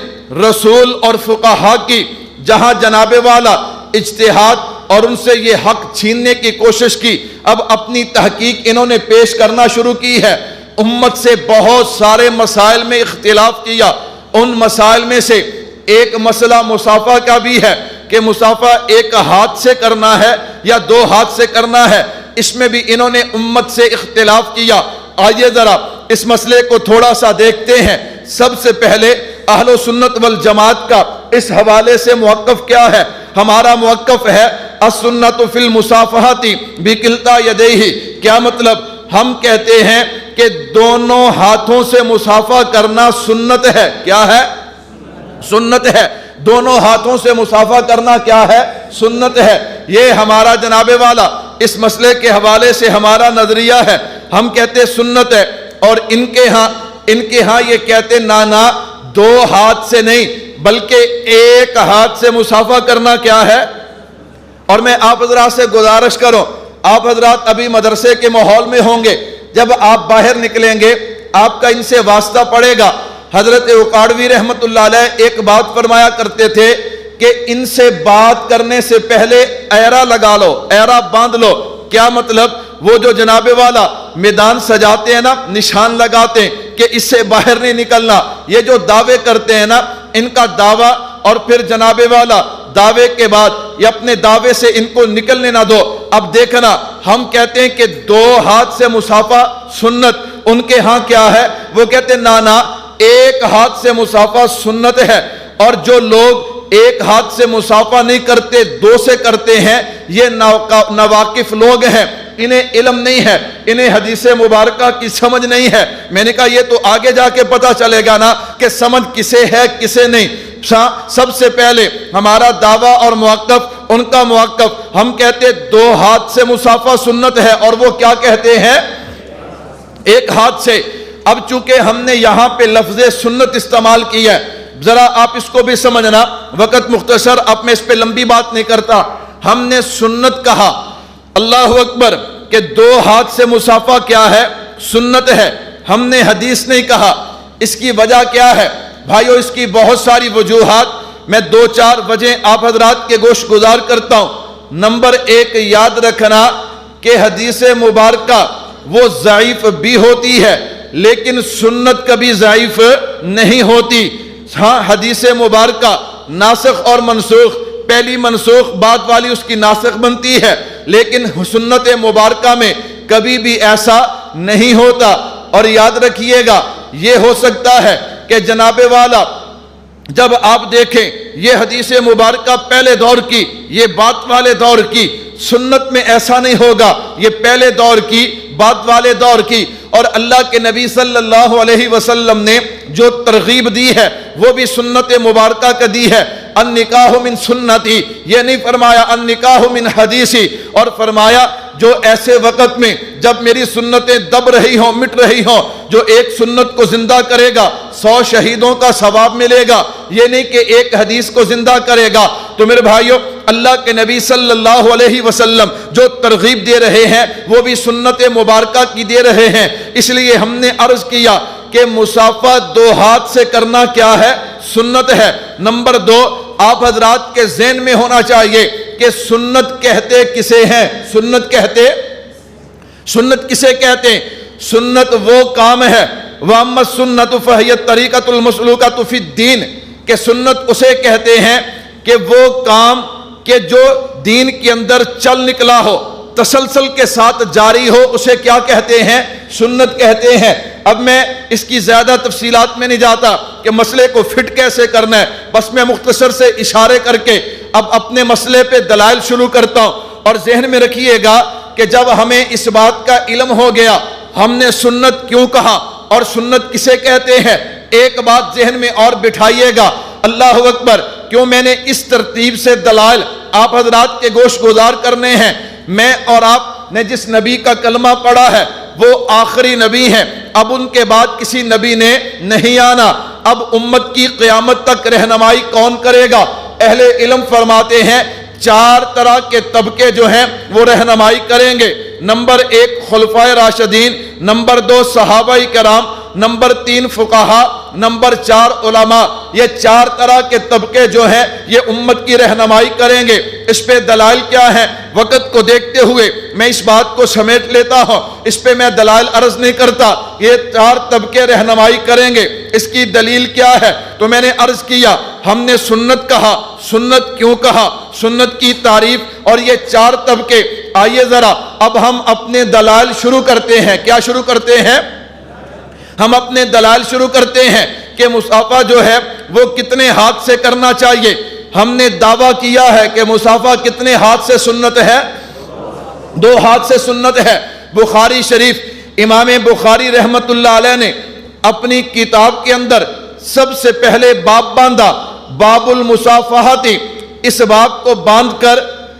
A: رسول اور فقہا کی جہاں جناب والا اجتہاد اور ان سے یہ حق چھیننے کی کوشش کی، اب اپنی تحقیق انہوں نے پیش کرنا شروع کی ہے۔ امت سے بہت سارے مسائل میں اختلاف کیا، ان مسائل میں سے ایک مسئلہ مصافہ کا بھی ہے کہ مصافہ ایک ہاتھ سے کرنا ہے یا دو ہاتھ سے کرنا ہے، اس میں بھی انہوں نے امت سے اختلاف کیا۔ آئیے ذرا اس مسئلے کو تھوڑا سا دیکھتے ہیں۔ سب سے پہلے اہل و سنت والجماعت کا اس حوالے سے موقف کیا ہے؟ ہمارا موقف ہے السنت فی المصافحۃ بکلتا یدیہ۔ کیا مطلب؟ ہم کہتے ہیں کہ دونوں ہاتھوں سے مصافحہ کرنا سنت ہے۔ کیا ہے؟ سنت ہے۔ دونوں ہاتھوں سے مصافحہ کرنا کیا ہے؟ سنت ہے۔ یہ ہمارا جناب والا اس مسئلے کے حوالے سے ہمارا نظریہ ہے، ہم کہتے سنت ہے، اور ان کے ہاں یہ کہتے نانا دو ہاتھ سے نہیں بلکہ ایک ہاتھ سے مصافحہ کرنا کیا ہے۔ اور میں آپ حضرات سے گزارش کروں، آپ حضرات ابھی مدرسے کے ماحول میں ہوں گے، جب آپ باہر نکلیں گے آپ کا ان سے واسطہ پڑے گا۔ حضرت اقاڑوی رحمت اللہ علیہ ایک بات فرمایا کرتے تھے کہ ان سے بات کرنے سے پہلے ایرا لگا لو، ایرا باندھ لو۔ کیا مطلب؟ وہ جو جناب والا میدان سجاتے ہیں نا، نشان لگاتے ہیں کہ اس سے باہر نہیں نکلنا. یہ جو دعوے کرتے ہیں نا، ان کا دعویٰ اور پھر جناب والا دعوے کے بعد یہ اپنے دعوے سے ان کو نکلنے نہ دو. اب دیکھنا، ہم کہتے ہیں کہ 2 ہاتھ سے مصافحہ سنت، ان کے ہاں کیا ہے؟ وہ کہتے ہیں نا 1 ہاتھ سے مصافحہ سنت ہے. اور جو لوگ 1 ہاتھ سے مصافحہ نہیں کرتے 2 سے کرتے ہیں، یہ ناواقف لوگ ہیں، انہیں علم نہیں ہے، انہیں حدیث مبارکہ کی سمجھ نہیں ہے. میں نے کہا یہ تو آگے جا کے پتہ چلے گا نا کہ سمجھ کسے ہے کسے نہیں. سب سے پہلے ہمارا دعویٰ اور موقف، ان کا موقف، ہم کہتے 2 ہاتھ سے مصافحہ سنت ہے، اور وہ کیا کہتے ہیں؟ 1 ہاتھ سے. اب چونکہ ہم نے یہاں پہ لفظ سنت استعمال کی ہے، ذرا آپ اس کو بھی سمجھنا، وقت مختصر، اب میں اس پہ لمبی بات نہیں کرتا. ہم نے سنت کہا، اللہ اکبر، کہ 2 ہاتھ سے مصافحہ کیا ہے؟ سنت ہے. ہم نے حدیث نہیں کہا. اس کی وجہ کیا ہے بھائیو؟ اس کی بہت ساری وجوہات، میں 2-4 وجہ آپ حضرات کے گوش گزار کرتا ہوں. نمبر 1 یاد رکھنا کہ حدیث مبارکہ وہ ضعیف بھی ہوتی ہے لیکن سنت کبھی ضعیف نہیں ہوتی. ہاں، حدیث مبارکہ ناسخ اور منسوخ، پہلی منسوخ بعد والی اس کی ناسخ بنتی ہے، لیکن سنت مبارکہ میں کبھی بھی ایسا نہیں ہوتا. اور یاد رکھیے گا، یہ ہو سکتا ہے کہ جناب والا جب آپ دیکھیں یہ حدیث مبارکہ پہلے دور کی، یہ بات والے دور کی، سنت میں ایسا نہیں ہوگا، یہ پہلے دور کی، بات والے دور کی. اور اللہ کے نبی صلی اللہ علیہ وسلم نے جو ترغیب دی ہے وہ بھی سنت مبارکہ کا دی ہے. النکاح من سنتی، یہ نہیں فرمایا النکاح من حدیثی، اور فرمایا جو ایسے وقت میں جب میری سنتیں دب رہی ہوں، مٹ رہی ہوں، جو ایک سنت کو زندہ کرے گا 100 شہیدوں کا ثواب ملے گا. یہ نہیں کہ ایک حدیث کو زندہ کرے گا. تو میرے بھائیو، اللہ کے نبی صلی اللہ علیہ وسلم جو ترغیب دے رہے ہیں وہ بھی سنت مبارکہ کی دے رہے ہیں. اس لیے ہم نے عرض کیا کہ مصافحہ 2 ہاتھ سے کرنا کیا ہے؟ سنت ہے. نمبر 2، آپ حضرات کے ذہن میں ہونا چاہیے کہ سنت کہتے کسے ہیں؟ سنت کسے کہتے ہیں؟ سنت وہ کام ہے، وَأَمَّا السُّنَّةُ فَهِيَ الطَّرِيقَةُ الْمَسْلُوكَةُ فِي الدِّينِ، کہ سنت اسے کہتے ہیں کہ وہ کام کہ جو دین کے اندر چل نکلا ہو، تسلسل کے ساتھ جاری ہو، اسے کیا کہتے ہیں؟ سنت کہتے ہیں. اب میں اس کی زیادہ تفصیلات میں نہیں جاتا کہ مسئلے کو فٹ کیسے کرنا ہے، بس میں مختصر سے اشارے کر کے اب اپنے مسئلے پہ دلائل شروع کرتا ہوں. اور ذہن میں رکھیے گا کہ جب ہمیں اس بات کا علم ہو گیا ہم نے سنت کیوں کہا اور سنت کسے کہتے ہیں، ایک بات ذہن میں اور بٹھائیے گا. اللہ اکبر، کیوں میں نے اس ترتیب سے دلائل آپ حضرات کے گوش گزار کرنے ہیں. میں اور آپ نے جس نبی کا کلمہ پڑھا ہے وہ آخری نبی ہیں، اب ان کے بعد کسی نبی نے نہیں آنا. اب امت کی قیامت تک رہنمائی کون کرے گا؟ اہل علم فرماتے ہیں 4 طرح کے طبقے جو ہیں وہ رہنمائی کریں گے. نمبر 1 خلفائے راشدین، نمبر 2 صحابہ کرام، نمبر 3 فقہا، نمبر 4 علماء. یہ 4 طرح کے طبقے جو ہیں یہ امت کی رہنمائی کریں گے. اس پہ دلائل کیا ہیں؟ وقت کو دیکھتے ہوئے میں اس بات کو سمیٹ لیتا ہوں، اس پہ میں دلائل عرض نہیں کرتا. یہ 4 طبقے رہنمائی کریں گے. اس کی دلیل کیا ہے؟ تو میں نے عرض کیا ہم نے سنت کہا، سنت کیوں کہا، سنت کی تعریف اور یہ 4 طبقے. آئیے ذرا اب ہم اپنے دلائل شروع کرتے ہیں. کیا شروع کرتے ہیں؟ ہم اپنے دلائل شروع کرتے ہیں کہ مصافحہ جو ہے وہ کتنے ہاتھ سے کرنا چاہیے. ہم نے دعویٰ کیا ہے کہ مصافحہ کتنے ہاتھ سے سنت ہے؟ 2 ہاتھ سے سنت ہے. بخاری شریف، امام بخاری رحمت اللہ علیہ نے اپنی کتاب کے اندر سب سے پہلے باب باندھا، باب المصافحہ. اس باب کو باندھ کر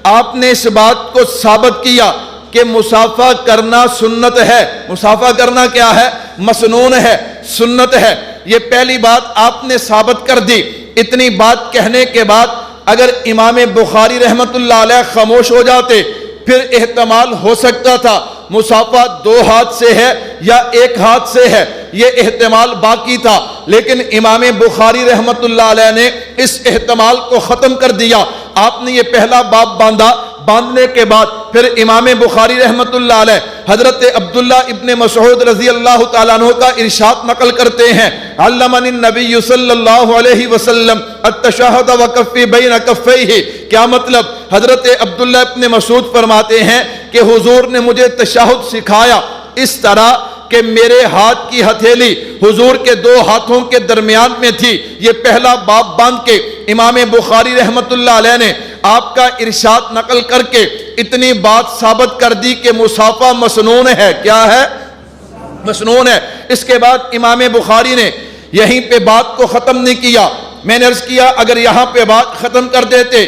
A: آپ نے اس بات کو ثابت کیا کہ مصافحہ کرنا سنت ہے. مصافحہ کرنا کیا ہے؟ مسنون ہے، سنت ہے. یہ پہلی بات آپ نے ثابت کر دی. اتنی بات کہنے کے بعد اگر امام بخاری رحمت اللہ علیہ خاموش ہو جاتے پھر احتمال ہو سکتا تھا مصافحہ 2 ہاتھ سے ہے یا 1 ہاتھ سے ہے، یہ احتمال باقی تھا. لیکن امام بخاری رحمت اللہ علیہ نے اس احتمال کو ختم کر دیا. آپ نے یہ پہلا باب باندھا، باندھنے کے بعد پھر امام بخاری رحمۃ اللہ علیہ حضرت عبداللہ ابن مسعود رضی اللہ تعالیٰ عنہ کا ارشاد نقل کرتے ہیں، علمنی النبی صلی اللہ علیہ وسلم التشہد وکفی بین کفیہ۔ کیا مطلب؟ حضرت عبداللہ ابن مسعود فرماتے ہیں کہ حضور نے مجھے تشہد سکھایا اس طرح کہ میرے ہاتھ کی ہتھیلی حضور کے دو ہاتھوں کے درمیان میں تھی۔ یہ پہلا باب باندھ کے امام بخاری رحمت اللہ علیہ نے آپ کا ارشاد نقل کر کے اتنی بات ثابت کر دی کہ مصافحہ مسنون ہے۔ کیا ہے؟ مسنون ہے۔ اس کے بعد امام بخاری نے یہیں پہ بات کو ختم نہیں کیا۔ میں نے عرض کیا اگر یہاں پہ بات ختم کر دیتے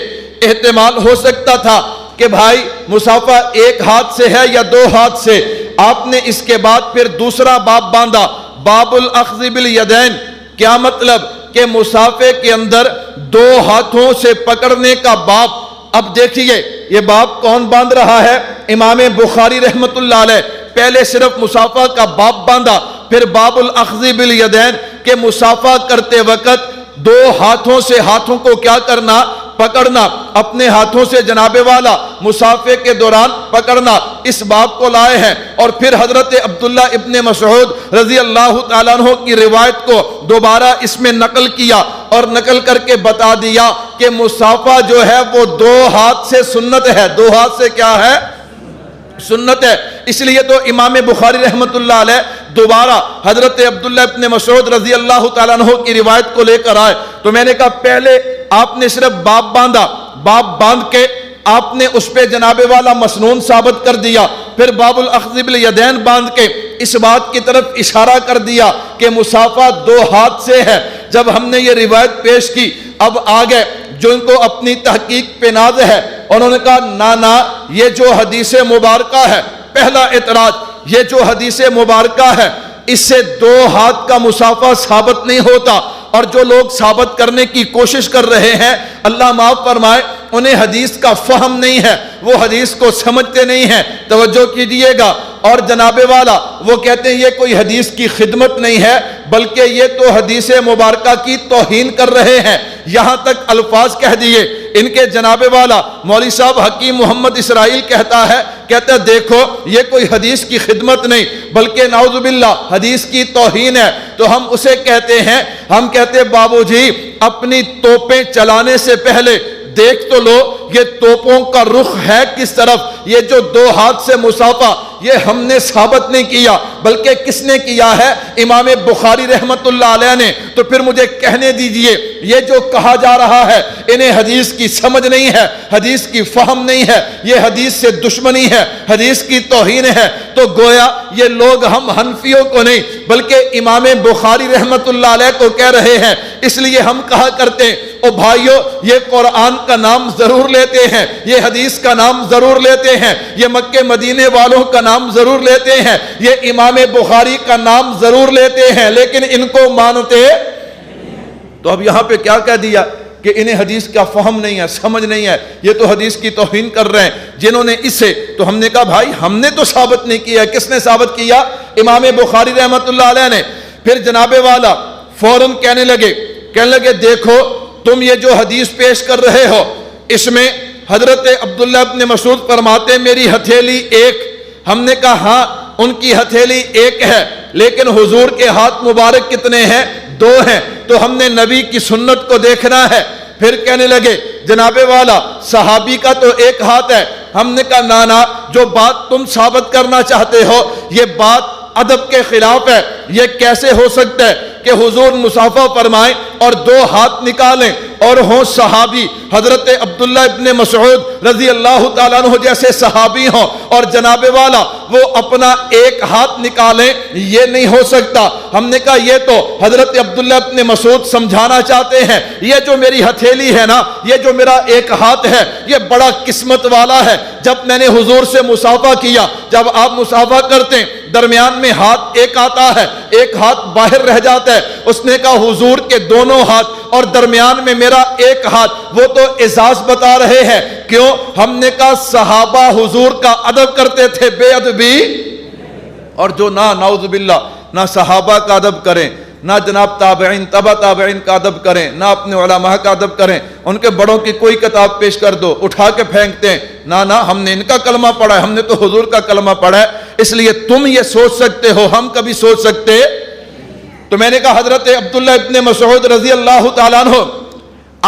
A: احتمال ہو سکتا تھا کہ بھائی مصافحہ ایک ہاتھ سے ہے یا دو ہاتھ سے۔ آپ نے اس کے بعد پھر دوسرا باب باندھا، باب الاخذ بالیدین۔ کیا مطلب؟ کہ مصافحے کے اندر دو ہاتھوں سے پکڑنے کا باب۔ اب دیکھیے یہ باب کون باندھ رہا ہے؟ امام بخاری رحمت اللہ علیہ۔ پہلے صرف مصافحہ کا باب باندھا، پھر باب الاخذ بالیدین کہ مصافحہ کرتے وقت دو ہاتھوں سے ہاتھوں کو کیا کرنا؟ پکڑنا، اپنے ہاتھوں سے جناب والا مصافحے کے دوران پکڑنا۔ اس باب کو لائے ہیں اور پھر حضرت عبداللہ ابن مسعود رضی اللہ تعالیٰ عنہ کی روایت کو دوبارہ اس میں نقل کیا اور نقل کر کے بتا دیا کہ مصافحہ جو ہے وہ دو ہاتھ سے سنت ہے۔ دو ہاتھ سے کیا ہے؟ سنت ہے۔ اس لیے تو امام بخاری رحمت اللہ علیہ دوبارہ حضرت عبداللہ ابن مسعود رضی اللہ تعالیٰ عنہ کی روایت کو لے کر آئے۔ تو میں نے کہا پہلے آپ نے صرف باب باندھا، باب باندھ کے آپ نے اس پہ جناب والا مسنون ثابت کر دیا، پھر باب الاخذ بالیدین باندھ کے اس بات کی طرف اشارہ کر دیا کہ مصافحہ دو ہاتھ سے ہے۔ جب ہم نے یہ روایت پیش کی اب آگے جو ان کو اپنی تحقیق پہ ناز ہے انہوں نے کہا نا یہ جو حدیث مبارکہ ہے، پہلا اعتراض یہ جو حدیث مبارکہ ہے اس سے دو ہاتھ کا مصافحہ ثابت نہیں ہوتا، اور جو لوگ ثابت کرنے کی کوشش کر رہے ہیں اللہ معاف فرمائے انہیں حدیث کا فہم نہیں ہے، وہ حدیث کو سمجھتے نہیں ہیں۔ توجہ کیجئے گا۔ اور جناب والا وہ کہتے ہیں یہ کوئی حدیث کی خدمت نہیں ہے بلکہ یہ تو حدیث مبارکہ کی توہین کر رہے ہیں۔ یہاں تک الفاظ کہہ دیے ان کے جناب والا مولوی صاحب حکیم محمد اسرائیل کہتا ہے دیکھو یہ کوئی حدیث کی خدمت نہیں بلکہ نعوذ باللہ حدیث کی توہین ہے۔ تو ہم اسے کہتے ہیں، ہم کہتے ہیں بابو جی اپنی توپیں چلانے سے پہلے دیکھ تو لو یہ توپوں کا رخ ہے کس طرف۔ یہ جو دو ہاتھ سے مصافحہ یہ ہم نے ثابت نہیں کیا بلکہ کس نے کیا ہے؟ امام بخاری رحمت اللہ علیہ نے۔ تو پھر مجھے کہنے دیجئے یہ جو کہا جا رہا ہے انہیں حدیث کی سمجھ نہیں ہے، حدیث کی فہم نہیں ہے، یہ حدیث سے دشمنی ہے، حدیث کی توہین ہے۔ تو گویا یہ لوگ ہم حنفیوں کو نہیں بلکہ امام بخاری رحمت اللہ علیہ کو کہہ رہے ہیں۔ اس لیے ہم کہا کرتے ہیں او بھائیو یہ قرآن کا نام ضرور لیتے ہیں، یہ حدیث کا نام ضرور لیتے ہیں، یہ مکہ مدینے والوں کا نام ضرور لیتے ہیں، یہ امام بخاری کا نام ضرور لیتے ہیں لیکن ان کو مانتے۔ تو اب یہاں پہ کیا کہہ دیا کہ انہیں حدیث کا فہم نہیں ہے، سمجھ نہیں ہے، یہ تو حدیث کی توہین کر رہے ہیں جنہوں نے اسے۔ تو ہم نے کہا بھائی ہم نے تو ثابت نہیں کیا، کس نے ثابت کیا؟ امام بخاری رحمت اللہ علیہ نے۔ پھر جناب والا فوراً کہنے لگے دیکھو تم یہ جو حدیث پیش کر رہے ہو اس میں حضرت عبداللہ ابن مسعود فرماتے میری ہتھیلی ایک۔ ہم نے کہا ہاں ان کی ہتھیلی ایک ہے لیکن حضور کے ہاتھ مبارک کتنے ہیں؟ دو ہیں۔ تو ہم نے نبی کی سنت کو دیکھنا ہے۔ پھر کہنے لگے جناب والا صحابی کا تو ایک ہاتھ ہے۔ ہم نے کہا نا جو بات تم ثابت کرنا چاہتے ہو یہ بات ادب کے خلاف ہے۔ یہ کیسے ہو سکتا ہے کہ حضور مصافحہ فرمائیں اور دو ہاتھ نکالیں اور ہوں صحابی حضرت عبداللہ ابن مسعود رضی اللہ تعالیٰ عنہ جیسے صحابی ہوں اور جناب والا وہ اپنا ایک ہاتھ نکالیں؟ یہ نہیں ہو سکتا۔ ہم نے کہا یہ تو حضرت عبداللہ ابن مسعود سمجھانا چاہتے ہیں یہ جو میری ہتھیلی ہے نا، یہ جو میرا ایک ہاتھ ہے یہ بڑا قسمت والا ہے۔ جب میں نے حضور سے مصافحہ کیا، جب آپ مصافحہ کرتے ہیں درمیان میں ہاتھ ایک آتا ہے، ایک ہاتھ باہر رہ جاتا ہے۔ اس نے کہا حضور کے دونوں ہاتھ اور درمیان میں میرا ایک ہاتھ، وہ تو اعزاز بتا رہے ہیں۔ کیوں؟ ہم نے کہا صحابہ حضور کا ادب کرتے تھے بے ادبی، اور جو نعوذ باللہ نہ صحابہ کا ادب کریں نہ جناب تابعین تبع تابعین کا ادب کریں، نہ اپنے علماء کا ادب کریں، ان کے بڑوں کی کوئی کتاب پیش کر دو اٹھا کے پھینکتے ہیں، نہ ہم نے ان کا کلمہ پڑھا ہے، ہم نے تو حضور کا کلمہ پڑھا ہے، اس لیے تم یہ سوچ سکتے ہو، ہم کبھی سوچ سکتے۔ تو میں نے کہا حضرت عبداللہ ابن مسعود رضی اللہ تعالیٰ عنہ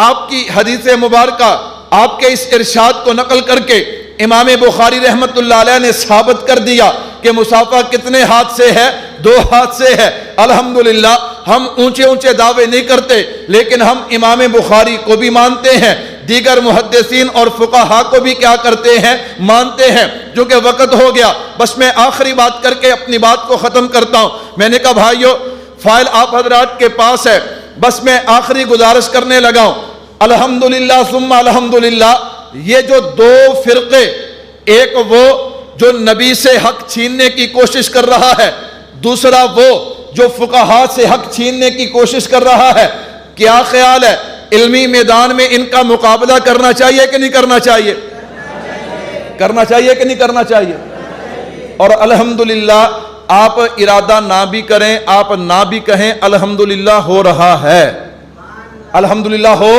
A: آپ کی حدیث مبارکہ، آپ کے اس ارشاد کو نقل کر کے امام بخاری رحمت اللہ علیہ نے ثابت کر دیا کہ مصافحہ کتنے ہاتھ سے ہے؟ 2 ہاتھ سے ہے۔ الحمدللہ ہم اونچے اونچے دعوے نہیں کرتے، لیکن ہم امام بخاری کو بھی مانتے ہیں، دیگر محدثین اور فقہا کو بھی کیا کرتے ہیں؟ مانتے ہیں۔ جو کہ وقت ہو گیا، بس میں آخری بات کر کے اپنی بات کو ختم کرتا ہوں۔ میں نے کہا بھائیو فائل آپ حضرات کے پاس ہے، بس میں آخری گزارش کرنے لگا ہوں۔ الحمدللہ ثم الحمدللہ، یہ جو 2 فرقے، ایک وہ جو نبی سے حق چھیننے کی کوشش کر رہا ہے، دوسرا وہ جو فقہا سے حق چھیننے کی کوشش کر رہا ہے، کیا خیال ہے علمی میدان میں ان کا مقابلہ کرنا چاہیے کہ نہیں کرنا چاہیے؟ کرنا چاہیے کہ نہیں کرنا چاہیے؟ اور الحمدللہ آپ ارادہ نہ بھی کریں، آپ نہ بھی کہیں، الحمدللہ ہو رہا ہے، الحمدللہ ہو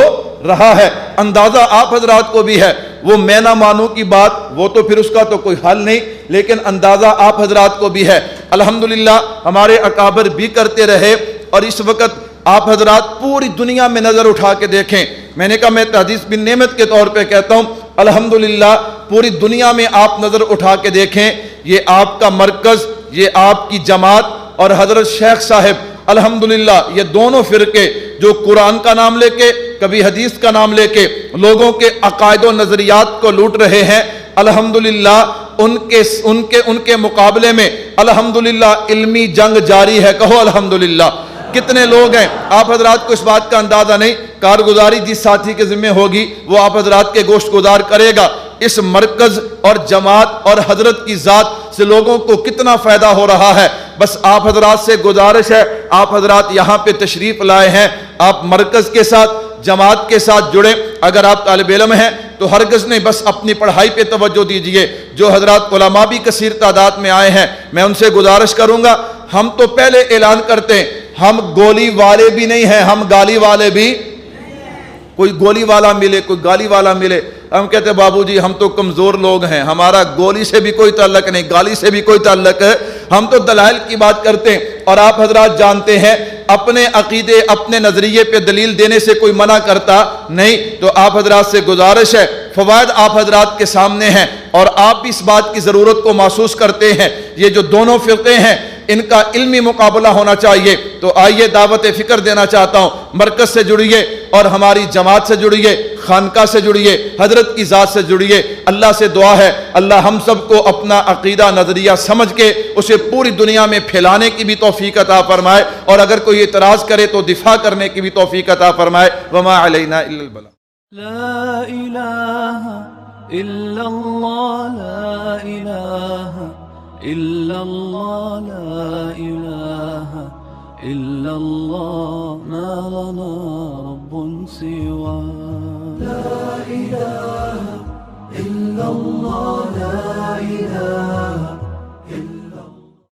A: رہا ہے۔ اندازہ آپ حضرات کو بھی ہے، وہ میں نہ مانوں کی بات، وہ تو پھر اس کا تو کوئی حل نہیں، لیکن اندازہ آپ حضرات کو بھی ہے۔ الحمدللہ ہمارے اکابر بھی کرتے رہے، اور اس وقت آپ حضرات پوری دنیا میں نظر اٹھا کے دیکھیں، میں نے کہا میں حدیث بن نعمت کے طور پہ کہتا ہوں، الحمدللہ پوری دنیا میں آپ نظر اٹھا کے دیکھیں، یہ آپ کا مرکز، یہ آپ کی جماعت اور حضرت شیخ صاحب، الحمدللہ یہ دونوں فرقے جو قرآن کا نام لے کے کبھی حدیث کا نام لے کے لوگوں کے عقائد و نظریات کو لوٹ رہے ہیں، الحمدللہ ان کے مقابلے میں الحمدللہ علمی جنگ جاری ہے۔ کہو الحمدللہ۔ کتنے لوگ ہیں آپ حضرات کو اس بات کا اندازہ نہیں، کارگزاری جس ساتھی کے ذمہ ہوگی وہ آپ حضرات کے گوشت گزار کرے گا۔ اس مرکز اور جماعت اور حضرت کی ذات سے لوگوں کو کتنا فائدہ ہو رہا ہے۔ بس آپ حضرات سے گزارش ہے، آپ حضرات یہاں پہ تشریف لائے ہیں، آپ مرکز کے ساتھ جماعت کے ساتھ جڑیں۔ اگر آپ طالب علم ہیں تو ہرگز نہیں، بس اپنی پڑھائی پہ توجہ دیجئے۔ جو حضرات علماء بھی کثیر تعداد میں آئے ہیں، میں ان سے گزارش کروں گا، ہم تو پہلے اعلان کرتے ہیں ہم گولی والے بھی نہیں ہیں، ہم گالی والے بھی۔ کوئی گولی والا ملے، کوئی گالی والا ملے، ہم کہتے ہیں بابو جی ہم تو کمزور لوگ ہیں، ہمارا گولی سے بھی کوئی تعلق نہیں، گالی سے بھی کوئی تعلق ہے، ہم تو دلائل کی بات کرتے ہیں۔ اور آپ حضرات جانتے ہیں اپنے عقیدے اپنے نظریے پہ دلیل دینے سے کوئی منع کرتا نہیں، تو آپ حضرات سے گزارش ہے، فوائد آپ حضرات کے سامنے ہیں، اور آپ بھی اس بات کی ضرورت کو محسوس کرتے ہیں، یہ جو دونوں فرقے ہیں ان کا علمی مقابلہ ہونا چاہیے۔ تو آئیے دعوت فکر دینا چاہتا ہوں، مرکز سے جڑیے اور ہماری جماعت سے جڑیے، خانقاہ سے جڑیے، حضرت کی ذات سے جڑیے۔ اللہ سے دعا ہے اللہ ہم سب کو اپنا عقیدہ نظریہ سمجھ کے اسے پوری دنیا میں پھیلانے کی بھی توفیق عطا فرمائے، اور اگر کوئی اعتراض کرے تو دفاع کرنے کی بھی توفیق عطا فرمائے۔ وما علینا الا البلاغ۔
B: لا الہ الا اللہ، لا الہ الا اللہ، لا الہ الا اللہ، ما لنا رب سوا۔ لا الہ